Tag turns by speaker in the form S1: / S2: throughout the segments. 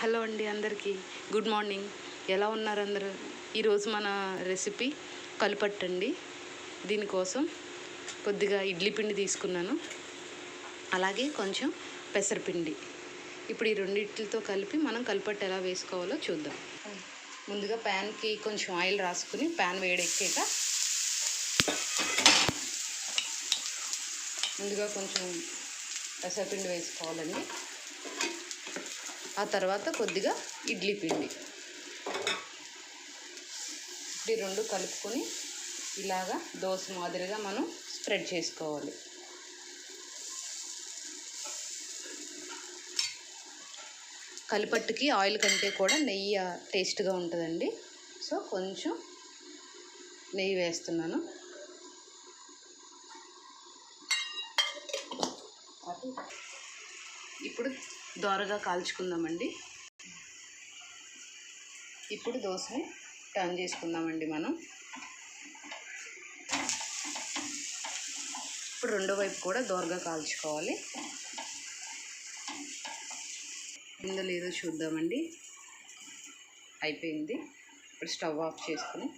S1: Hello అండి, అందరికీ good morning. ఎలా ఉన్నారు అందరూ? ఈరోజు మన రెసిపీ కలుపట్టండి. దీనికోసం కొద్దిగా ఇడ్లీ పిండి తీసుకున్నాను, అలాగే కొంచెం పెసరపిండి. ఇప్పుడు ఈ రెండింటితో కలిపి మనం కలుపట్టు ఎలా వేసుకోవాలో చూద్దాం. ముందుగా ప్యాన్కి కొంచెం ఆయిల్ రాసుకుని ప్యాన్ వేడెక్కాక ముందుగా కొంచెం పెసరపిండి వేసుకోవాలండి. ఆ తర్వాత కొద్దిగా ఇడ్లీ పిండి. ఇప్పుడు రెండు కలుపుకొని ఇలాగా దోశ మాదిరిగా మనం స్ప్రెడ్ చేసుకోవాలి. కలిపట్టుకి ఆయిల్ కంటే కూడా నెయ్యి టేస్ట్గా ఉంటుందండి. సో కొంచెం నెయ్యి వేస్తున్నాను. ఇప్పుడు దోరగా కాల్చుకుందామండి. ఇప్పుడు దోశని టర్న్ చేసుకుందామండి మనం. ఇప్పుడు రెండో వైపు కూడా దోరగా కాల్చుకోవాలి. ఉందో లేదో చూద్దామండి. అయిపోయింది. ఇప్పుడు స్టవ్ ఆఫ్ చేసుకుని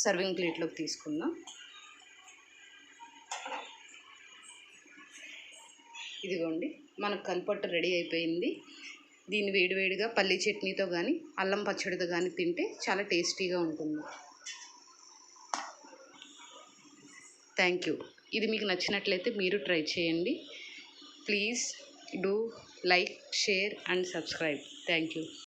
S1: సర్వింగ్ ప్లేట్లోకి తీసుకుందాం. ఇదిగోండి, మనకు కలుపట్టు రెడీ అయిపోయింది. దీన్ని వేడివేడిగా పల్లీ చట్నీతో కానీ అల్లం పచ్చడితో కానీ తింటే చాలా టేస్టీగా ఉంటుంది. Thank you. ఇది మీకు నచ్చినట్లయితే మీరు ట్రై చేయండి. Please do like, share and subscribe. Thank you.